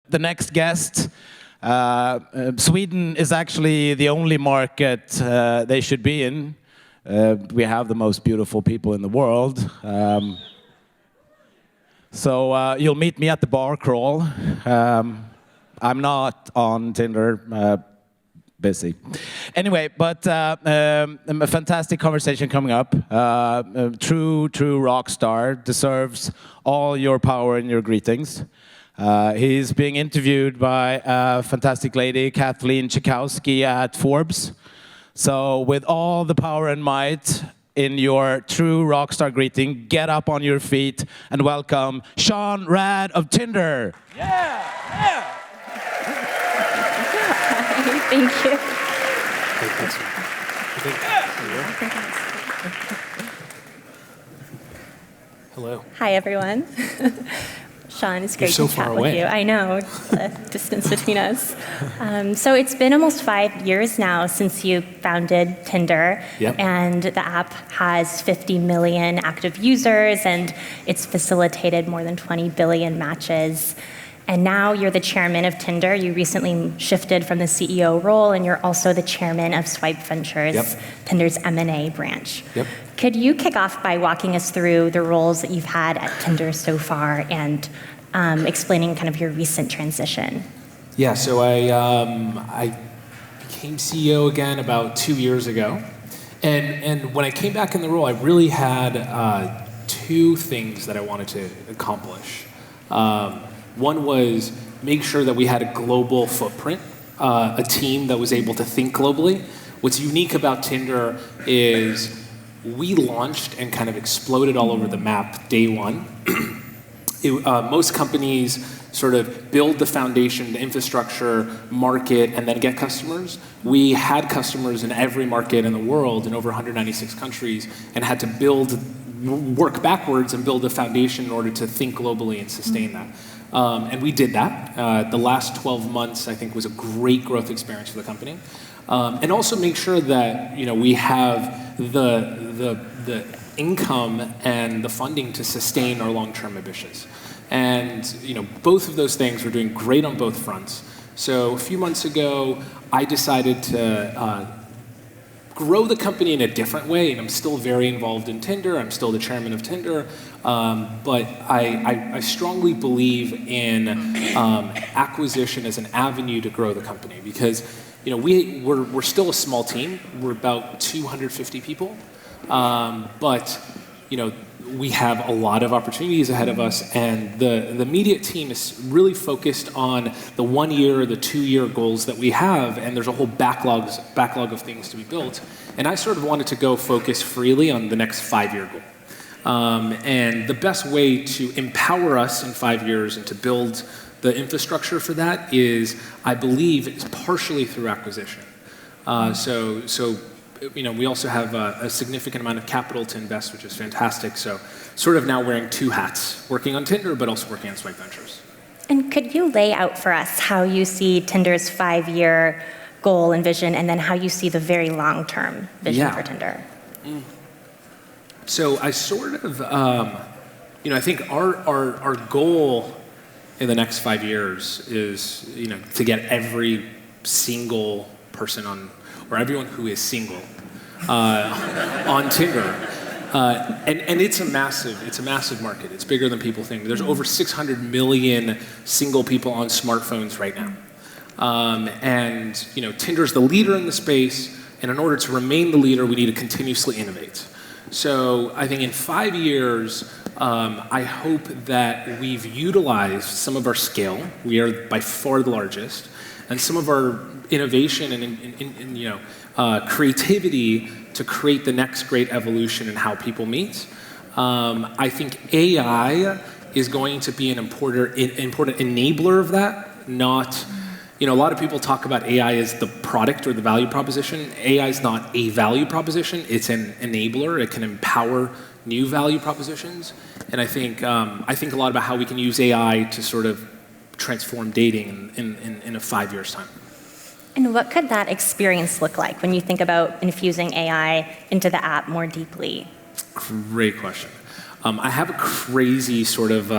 the next guest. Sweden is actually the only market they should be in. We have the most beautiful people in the world. So you'll meet me at the bar crawl. I'm not on Tinder, busy. Anyway, but a fantastic conversation coming up. True rock star, deserves all your power and your greetings. He's being interviewed by a fantastic lady, Kathleen Chaykowski at Forbes. So with all the power and might in your true rock star greeting, get up on your feet and welcome Sean Rad of Tinder. Yeah. Thank you. Hello. Hi, everyone. Sean, it's great You're so to chat far with away. you. I know, the distance between us. So it's been almost 5 years now since you founded Tinder. Yep. And the app has 50 million active users, and it's facilitated more than 20 billion matches. And now you're the chairman of Tinder. You recently shifted from the CEO role, and you're also the chairman of Swipe Ventures, Yep. Tinder's M&A branch. Yep. Could you kick off by walking us through the roles that you've had at Tinder so far and explaining kind of your recent transition? Yeah, so I became CEO again about 2 years ago. And when I came back in the role, I really had two things that I wanted to accomplish. One was make sure that we had a global footprint, a team that was able to think globally. What's unique about Tinder is we launched and kind of exploded all over the map day one. Most companies sort of build the foundation, the infrastructure, market, and then get customers. We had customers in every market in the world in over 196 countries and had to work backwards and build a foundation in order to think globally and sustain that. And we did that. The last 12 months, I think, was a great growth experience for the company. And also make sure that we have the income and the funding to sustain our long-term ambitions. And both of those things we're doing great on both fronts. So a few months ago, I decided to grow the company in a different way, and I'm still very involved in Tinder. I'm still the chairman of Tinder, but I strongly believe in acquisition as an avenue to grow the company because we're still a small team. We're about 250 people, but we have a lot of opportunities ahead of us, and the immediate team is really focused on the 1 year, the 2 year goals that we have, and there's a whole backlog of things to be built. And I sort of wanted to go focus freely on the next 5 year goal. And the best way to empower us in 5 years and to build the infrastructure for that is, I believe, is partially through acquisition. We also have a significant amount of capital to invest, which is fantastic. So sort of now wearing two hats, working on Tinder, but also working on Swipe Ventures. And could you lay out for us how you see Tinder's 5 year goal and vision, and then how you see the very long-term vision for Tinder? So I sort of, I think our goal in the next 5 years is, to get every single person on, or everyone who is single, on Tinder. And it's a massive market. It's bigger than people think. There's over 600 million single people on smartphones right now. And Tinder's the leader in the space, and in order to remain the leader, we need to continuously innovate. So I think in 5 years, I hope that we've utilized some of our scale. We are by far the largest, and some of our innovation and creativity to create the next great evolution in how people meet. I think AI is going to be an important enabler of that, not. A lot of people talk about AI as the product or the value proposition. AI is not a value proposition. It's an enabler. It can empower new value propositions. And I think a lot about how we can use AI to sort of transform dating in a 5 years' time. And what could that experience look like when you think about infusing AI into the app more deeply? Great question. I have a crazy sort of,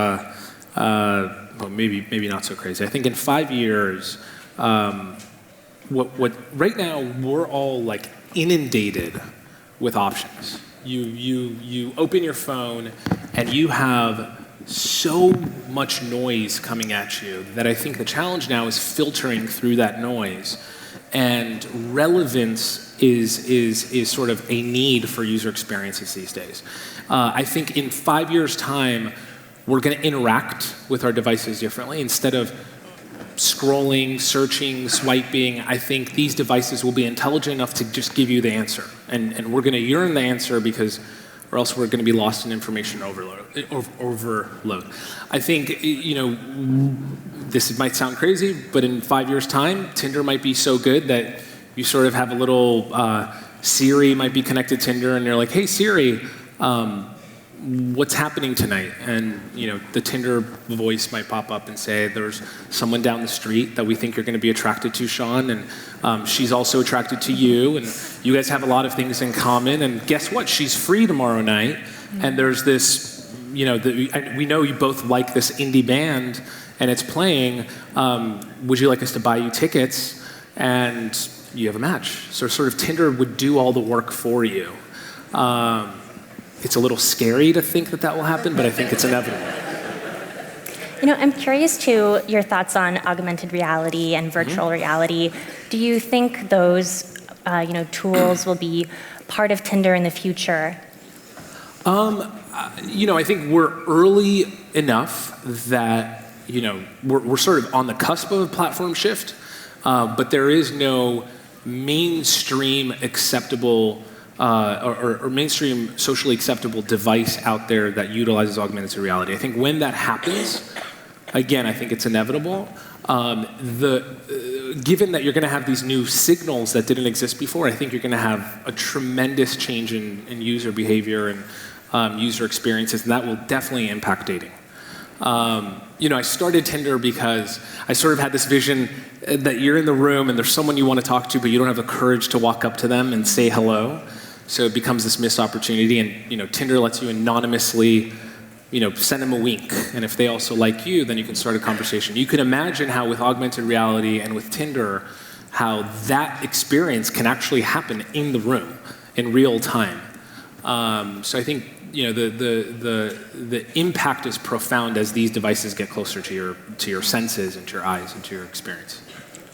maybe not so crazy. I think in 5 years, what right now we're all like inundated with options. You open your phone and you have so much noise coming at you that I think the challenge now is filtering through that noise. And relevance is sort of a need for user experiences these days. I think in 5 years' time, we're going to interact with our devices differently. Instead of scrolling, searching, swiping, I think these devices will be intelligent enough to just give you the answer. And we're going to yearn the answer because, or else we're going to be lost in information overload. I think, this might sound crazy, but in 5 years' time, Tinder might be so good that you sort of have a little Siri might be connected to Tinder, and you're like, hey Siri, what's happening tonight? And the Tinder voice might pop up and say, there's someone down the street that we think you're going to be attracted to, Sean, and she's also attracted to you, and you guys have a lot of things in common, and guess what? She's free tomorrow night, and there's this, we know you both like this indie band, and it's playing, would you like us to buy you tickets? And you have a match. So sort of Tinder would do all the work for you. It's a little scary to think that will happen, but I think it's inevitable. I'm curious to your thoughts on augmented reality and virtual reality. Do you think those, tools will be part of Tinder in the future? I think we're early enough that, we're sort of on the cusp of a platform shift, but there is no mainstream acceptable or mainstream socially acceptable device out there that utilizes augmented reality. I think when that happens, again, I think it's inevitable. Given that you're going to have these new signals that didn't exist before, I think you're going to have a tremendous change in user behavior and user experiences, and that will definitely impact dating. I started Tinder because I sort of had this vision that you're in the room and there's someone you want to talk to, but you don't have the courage to walk up to them and say hello. So it becomes this missed opportunity, and Tinder lets you anonymously, send them a wink, and if they also like you, then you can start a conversation. You can imagine how with augmented reality and with Tinder, how that experience can actually happen in the room in real time. So I think the impact is profound as these devices get closer to your senses and to your eyes and to your experience.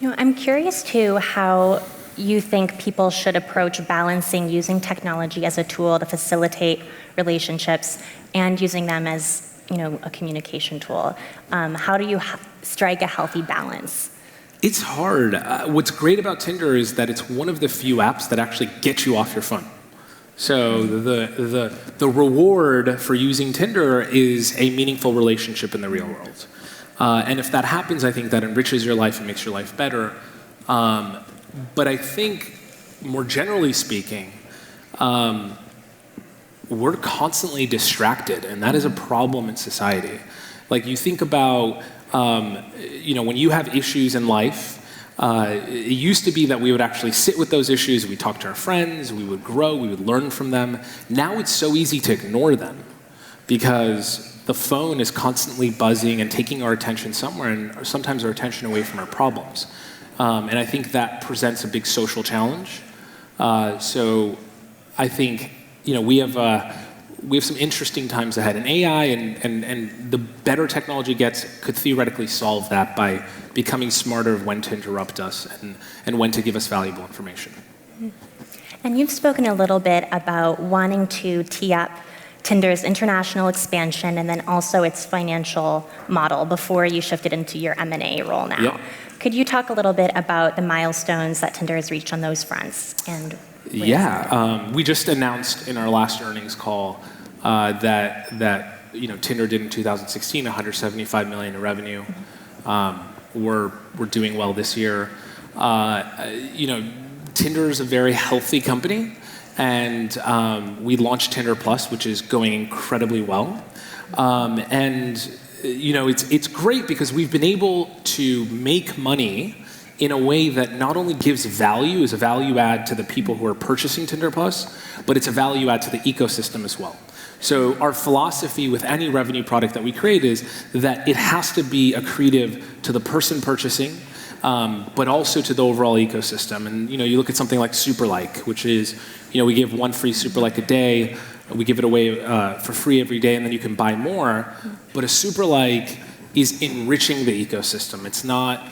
I'm curious too how you think people should approach balancing using technology as a tool to facilitate relationships and using them as a communication tool. How do you strike a healthy balance? It's hard. What's great about Tinder is that it's one of the few apps that actually get you off your phone. So the reward for using Tinder is a meaningful relationship in the real world. And if that happens, I think that enriches your life and makes your life better. But I think, more generally speaking, we're constantly distracted, and that is a problem in society. Like you think about, when you have issues in life, it used to be that we would actually sit with those issues, we'd talk to our friends, we would grow, we would learn from them. Now it's so easy to ignore them because the phone is constantly buzzing and taking our attention somewhere, and sometimes our attention away from our problems. And I think that presents a big social challenge. So I think, we have some interesting times ahead. And AI and the better technology gets could theoretically solve that by becoming smarter of when to interrupt us and when to give us valuable information. And you've spoken a little bit about wanting to tee up Tinder's international expansion and then also its financial model before you shifted into your M&A role now. Yep. Could you talk a little bit about the milestones that Tinder has reached on those fronts? And we just announced in our last earnings call that Tinder did in 2016 $175 million in revenue. We're doing well this year. Tinder is a very healthy company, and we launched Tinder Plus, which is going incredibly well. It's great because we've been able to make money in a way that not only gives value, is a value add to the people who are purchasing Tinder Plus, but it's a value add to the ecosystem as well. So our philosophy with any revenue product that we create is that it has to be accretive to the person purchasing, but also to the overall ecosystem. And you look at something like Super Like, which is, we give one free Super Like a day. We give it away for free every day, and then you can buy more. But a Super Like is enriching the ecosystem. It's not,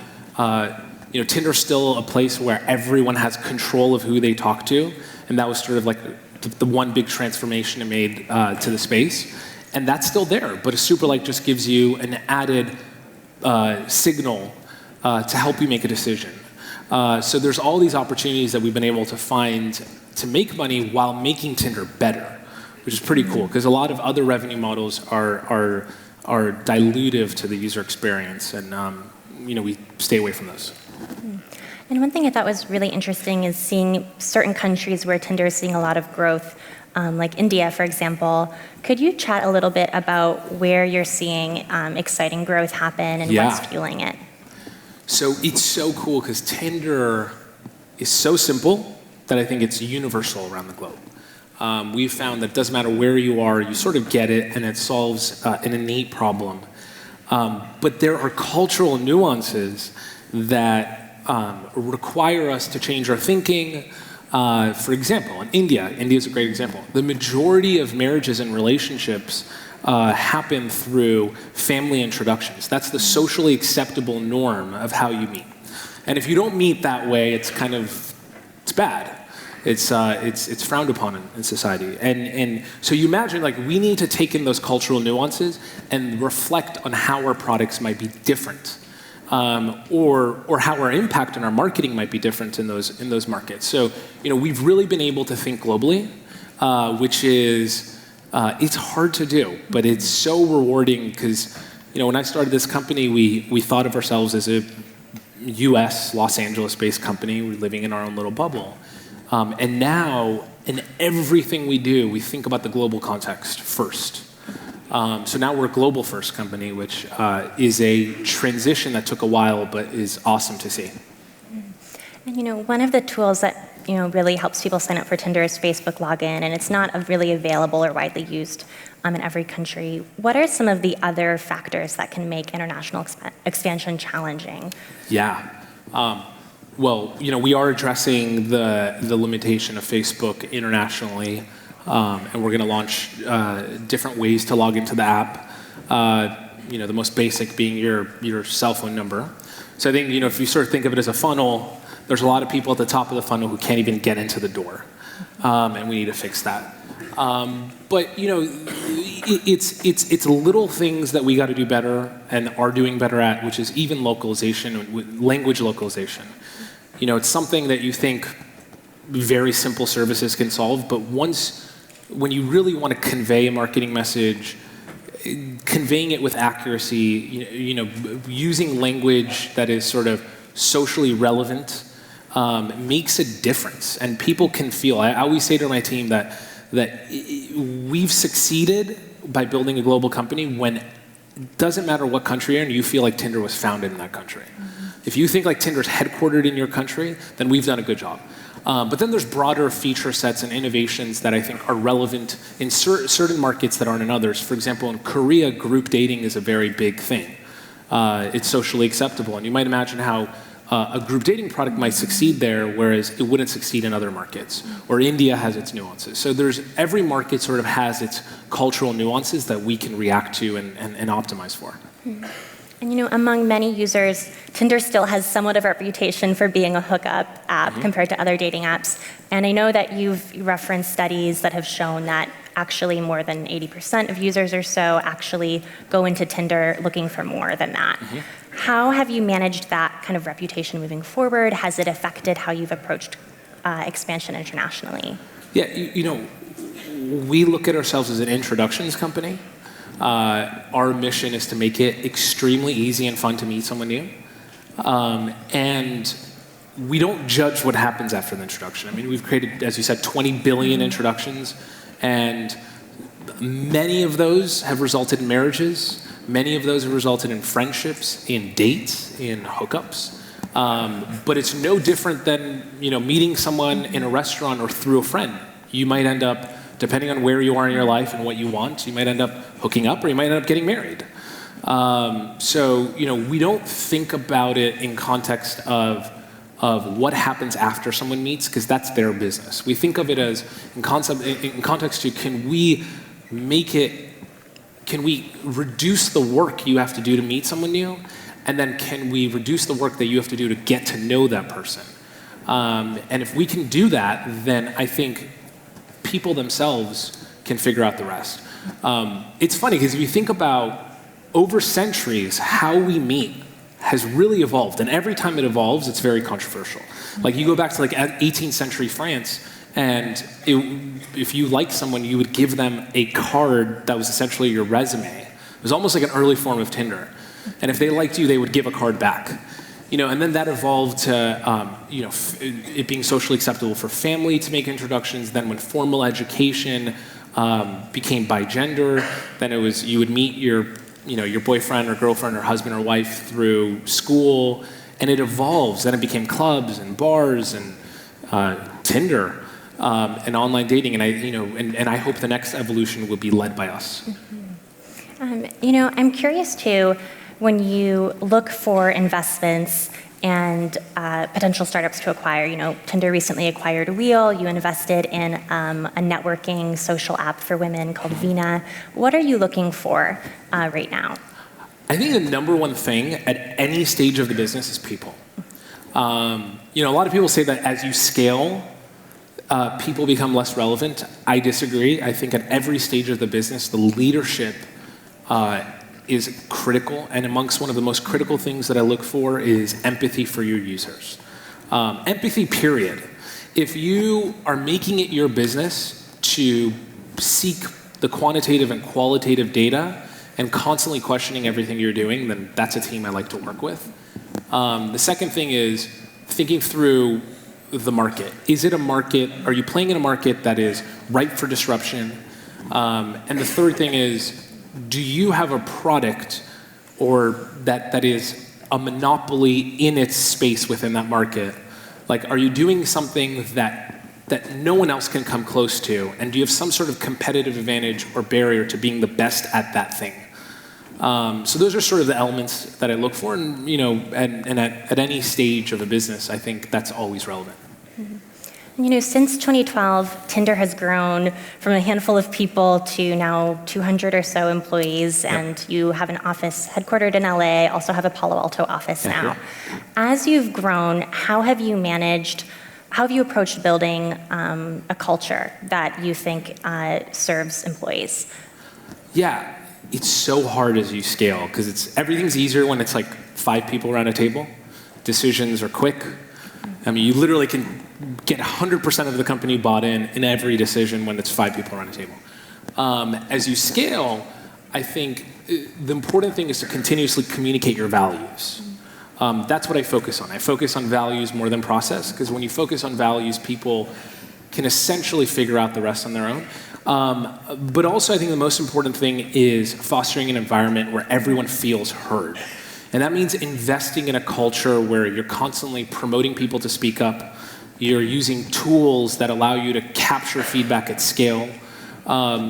Tinder's still a place where everyone has control of who they talk to, and that was sort of like the one big transformation it made to the space. And that's still there, but a Super Like just gives you an added signal to help you make a decision. So there's all these opportunities that we've been able to find to make money while making Tinder better, which is pretty cool, because a lot of other revenue models are dilutive to the user experience, and we stay away from those. And one thing I thought was really interesting is seeing certain countries where Tinder is seeing a lot of growth, like India, for example. Could you chat a little bit about where you're seeing exciting growth happen and what's fueling it? So it's so cool because Tinder is so simple that I think it's universal around the globe. We've found that it doesn't matter where you are, you sort of get it, and it solves an innate problem. But there are cultural nuances that require us to change our thinking. For example, in India is a great example. The majority of marriages and relationships happen through family introductions. That's the socially acceptable norm of how you meet. And if you don't meet that way, it's bad. It's frowned upon in society. And so you imagine, we need to take in those cultural nuances and reflect on how our products might be different. Or how our impact on our marketing might be different in those markets. So, we've really been able to think globally, which is, it's hard to do, but it's so rewarding because, when I started this company, we thought of ourselves as a US, Los Angeles-based company. We're living in our own little bubble. And now, in everything we do, we think about the global context first. So now we're a global first company, which is a transition that took a while, but is awesome to see. And one of the tools that really helps people sign up for Tinder is Facebook login, and it's not really available or widely used in every country. What are some of the other factors that can make international expansion challenging? Yeah. Well, we are addressing the limitation of Facebook internationally. And we're going to launch different ways to log into the app. The most basic being your cell phone number. So I think if you sort of think of it as a funnel, there's a lot of people at the top of the funnel who can't even get into the door, and we need to fix that. But it's little things that we got to do better and are doing better at, which is even localization, language localization. It's something that you think very simple services can solve, but when you really want to convey a marketing message, conveying it with accuracy, using language that is sort of socially relevant, makes a difference. And people can feel. I always say to my team that we've succeeded by building a global company when it doesn't matter what country you're in, you feel like Tinder was founded in that country. If you think like Tinder's headquartered in your country, then we've done a good job. But then there's broader feature sets and innovations that I think are relevant in certain markets that aren't in others. For example, in Korea, group dating is a very big thing. It's socially acceptable. And you might imagine how a group dating product might succeed there, whereas it wouldn't succeed in other markets. Or India has its nuances. So every market sort of has its cultural nuances that we can react to and optimize for. And among many users, Tinder still has somewhat of a reputation for being a hookup app compared to other dating apps. And I know that you've referenced studies that have shown that actually more than 80% of users or so actually go into Tinder looking for more than that. How have you managed that kind of reputation moving forward? Has it affected how you've approached expansion internationally? Yeah, we look at ourselves as an introductions company. Our mission is to make it extremely easy and fun to meet someone new. And we don't judge what happens after the introduction. I mean, we've created, as you said, 20 billion introductions, and many of those have resulted in marriages. Many of those have resulted in friendships, in dates, in hookups. But it's no different than meeting someone in a restaurant or through a friend. You might end up depending on where you are in your life and what you want, you might end up hooking up or you might end up getting married. So, we don't think about it in context of what happens after someone meets, because that's their business. We think of it as in context to, can we reduce the work you have to do to meet someone new, and then can we reduce the work that you have to do to get to know that person? And if we can do that, then I think people themselves can figure out the rest. It's funny, because if you think about over centuries, how we meet has really evolved, and every time it evolves, it's very controversial. Like, you go back to 18th century France, and if you liked someone, you would give them a card that was essentially your resume. It was almost like an early form of Tinder. And if they liked you, they would give a card back. And then that evolved to it being socially acceptable for family to make introductions. Then when formal education became bigender, then it was you would meet your boyfriend or girlfriend or husband or wife through school, and it evolves. Then it became clubs and bars and Tinder and online dating, and I hope the next evolution will be led by us. I'm curious too, when you look for investments and potential startups to acquire. Tinder recently acquired Wheel. You invested in a networking social app for women called Vina. What are you looking for right now? I think the number one thing at any stage of the business is people. A lot of people say that as you scale, people become less relevant. I disagree. I think at every stage of the business, the leadership is critical, and amongst one of the most critical things that I look for is empathy for your users. Empathy, period. If you are making it your business to seek the quantitative and qualitative data and constantly questioning everything you're doing, then that's a team I like to work with. The second thing is thinking through the market. Is it a market, are you playing in a market that is ripe for disruption? And the third thing is, do you have a product or that is a monopoly in its space within that market? Like, are you doing something that no one else can come close to? And do you have some sort of competitive advantage or barrier to being the best at that thing? So those are sort of the elements that I look for, and at any stage of a business, I think that's always relevant. Since 2012, Tinder has grown from a handful of people to now 200 or so employees, and you have an office headquartered in LA, also have a Palo Alto office now. As you've grown, how have you approached building a culture that you think serves employees? Yeah, it's so hard as you scale, because everything's easier when it's like 5 people around a table. Decisions are quick. I mean, you literally can get 100% of the company bought in every decision when it's 5 people around a table. As you scale, I think the important thing is to continuously communicate your values. That's what I focus on. I focus on values more than process, because when you focus on values, people can essentially figure out the rest on their own. But also, I think the most important thing is fostering an environment where everyone feels heard. And that means investing in a culture where you're constantly promoting people to speak up. You're using tools that allow you to capture feedback at scale.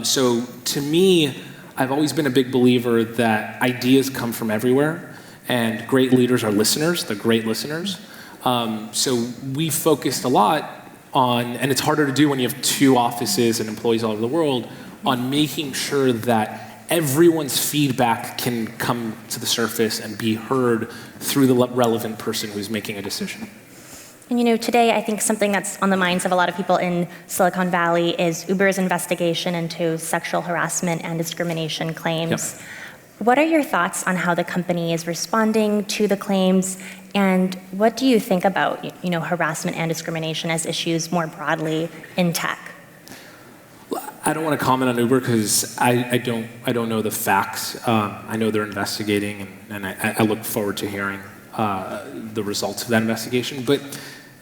So to me, I've always been a big believer that ideas come from everywhere, and great leaders are listeners. They're great listeners. So we focused a lot on, and it's harder to do when you have 2 offices and employees all over the world, on making sure that everyone's feedback can come to the surface and be heard through the relevant person who's making a decision. And today I think something that's on the minds of a lot of people in Silicon Valley is Uber's investigation into sexual harassment and discrimination claims. Yep. What are your thoughts on how the company is responding to the claims, and what do you think about harassment and discrimination as issues more broadly in tech? I don't want to comment on Uber because I don't know the facts. I know they're investigating, and I look forward to hearing the results of that investigation. But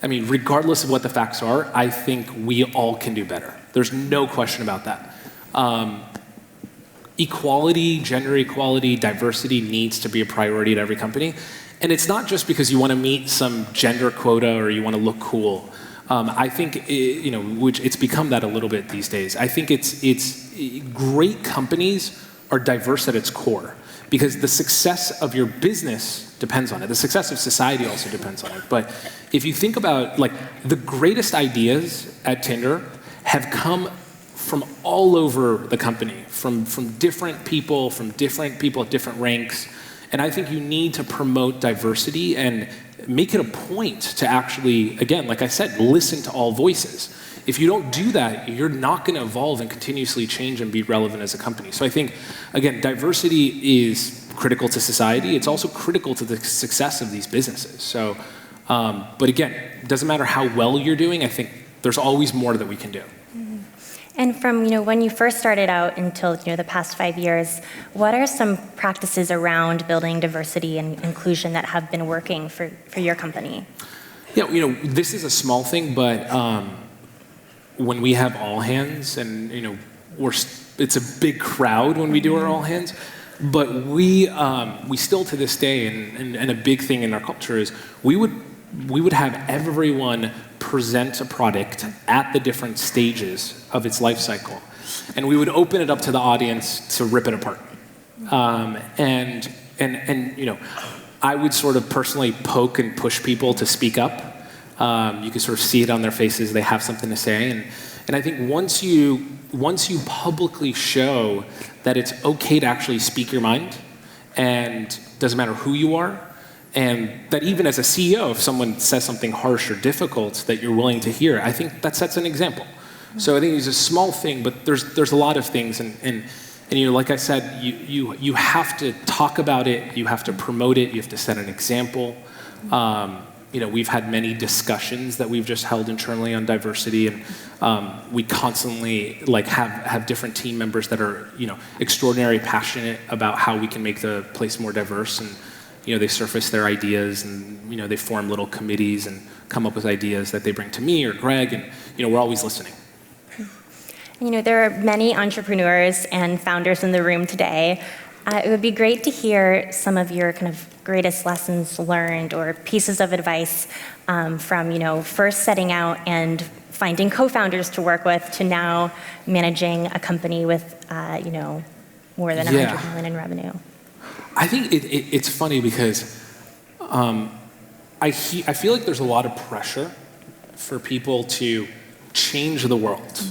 I mean, regardless of what the facts are, I think we all can do better. There's no question about that. Equality, gender equality, diversity needs to be a priority at every company. And it's not just because you want to meet some gender quota or you want to look cool. I think which it's become that a little bit these days. I think it's great companies are diverse at its core because the success of your business depends on it. The success of society also depends on it. But if you think about the greatest ideas at Tinder have come from all over the company, from different people at different ranks. And I think you need to promote diversity and make it a point to actually, again, like I said, listen to all voices. If you don't do that, you're not going to evolve and continuously change and be relevant as a company. So I think, again, diversity is critical to society. It's also critical to the success of these businesses. So, but again, it doesn't matter how well you're doing. I think there's always more that we can do. And from when you first started out until the past 5 years, what are some practices around building diversity and inclusion that have been working for your company? Yeah, this is a small thing, but when we have all hands, and it's a big crowd when we do our all hands, but we still to this day, and a big thing in our culture is we would have everyone present a product at the different stages of its life cycle. And we would open it up to the audience to rip it apart. And I would sort of personally poke and push people to speak up. You can sort of see it on their faces, they have something to say. And I think once you publicly show that it's okay to actually speak your mind, and doesn't matter who you are, and that even as a CEO, if someone says something harsh or difficult that you're willing to hear, I think that sets an example. So I think it's a small thing, but there's a lot of things, and like I said, you have to talk about it, you have to promote it, you have to set an example. We've had many discussions that we've just held internally on diversity, and we constantly have different team members that are extraordinarily passionate about how we can make the place more diverse, and they surface their ideas, and they form little committees and come up with ideas that they bring to me or Greg, and we're always listening. There are many entrepreneurs and founders in the room today. It would be great to hear some of your kind of greatest lessons learned or pieces of advice from first setting out and finding co-founders to work with to now managing a company with more than 100 million in revenue. I think it's funny because I feel like there's a lot of pressure for people to change the world.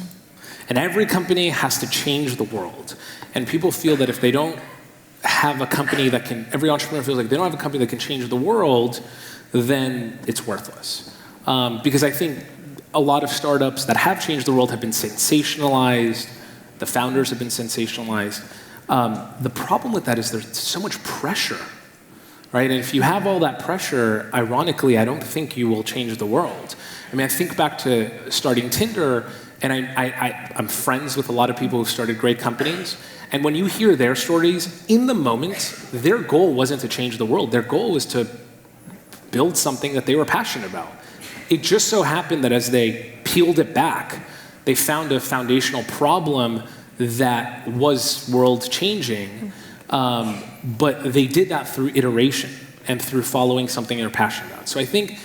And every company has to change the world. And people feel that if they don't have a company that can, every entrepreneur feels like they don't have a company that can change the world, then it's worthless. Because I think a lot of startups that have changed the world have been sensationalized. The founders have been sensationalized. The problem with that is there's so much pressure, right? And if you have all that pressure, ironically, I don't think you will change the world. I mean, I think back to starting Tinder, and I'm friends with a lot of people who've started great companies, and when you hear their stories, in the moment, their goal wasn't to change the world. Their goal was to build something that they were passionate about. It just so happened that as they peeled it back, they found a foundational problem that was world-changing, but they did that through iteration and through following something they're passionate about. So I think,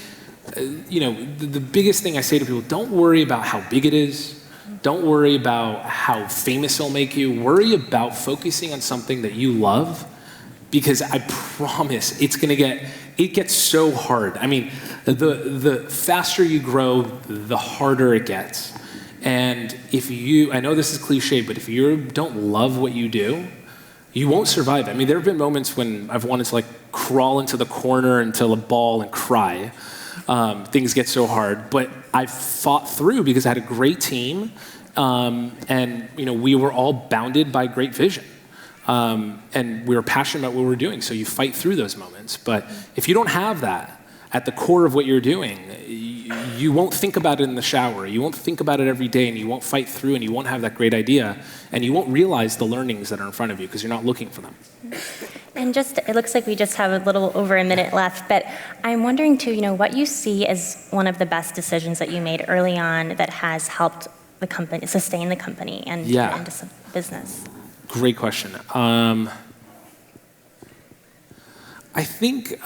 the biggest thing I say to people, don't worry about how big it is. Don't worry about how famous it'll make you. Worry about focusing on something that you love, because I promise it gets so hard. I mean, the faster you grow, the harder it gets. And I know this is cliche, but if you don't love what you do, you won't survive. I mean, there have been moments when I've wanted to crawl into the corner until a ball and cry. Things get so hard, but I've fought through because I had a great team, and we were all bounded by great vision, and we were passionate about what we were doing. So you fight through those moments. But if you don't have that at the core of what you're doing, you won't think about it in the shower. You won't think about it every day, and you won't fight through, and you won't have that great idea, and you won't realize the learnings that are in front of you because you're not looking for them. And it looks like we just have a little over a minute left, but I'm wondering too, what you see as one of the best decisions that you made early on that has helped the company, sustain the company and into business. Great question. I think,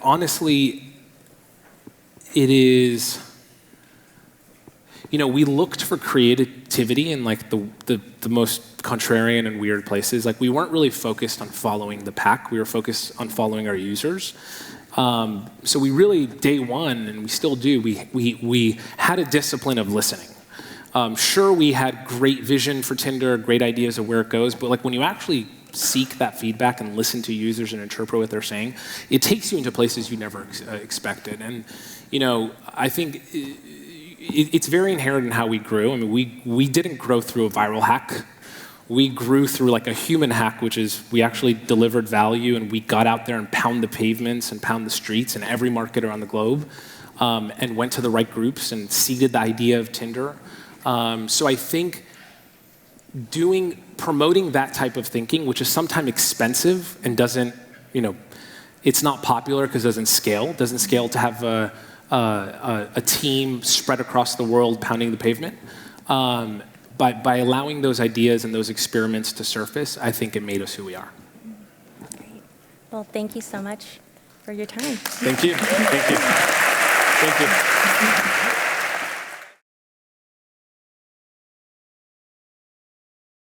honestly, it is, we looked for creativity in like the most contrarian and weird places. Like we weren't really focused on following the pack. We were focused on following our users. So we really, day one, and we still do, we had a discipline of listening. Sure, we had great vision for Tinder, great ideas of where it goes, but like when you actually seek that feedback and listen to users and interpret what they're saying, it takes you into places you never expected. And I think it's very inherent in how we grew. I mean, we didn't grow through a viral hack. We grew through like a human hack, which is we actually delivered value and we got out there and pound the pavements and pound the streets in every market around the globe, and went to the right groups and seeded the idea of Tinder. So I think promoting that type of thinking, which is sometimes expensive and doesn't, it's not popular because it doesn't scale. It doesn't scale to have a team spread across the world pounding the pavement. By allowing those ideas and those experiments to surface, I think it made us who we are. Great. Well, thank you so much for your time. Thank you. Thank you. Thank you.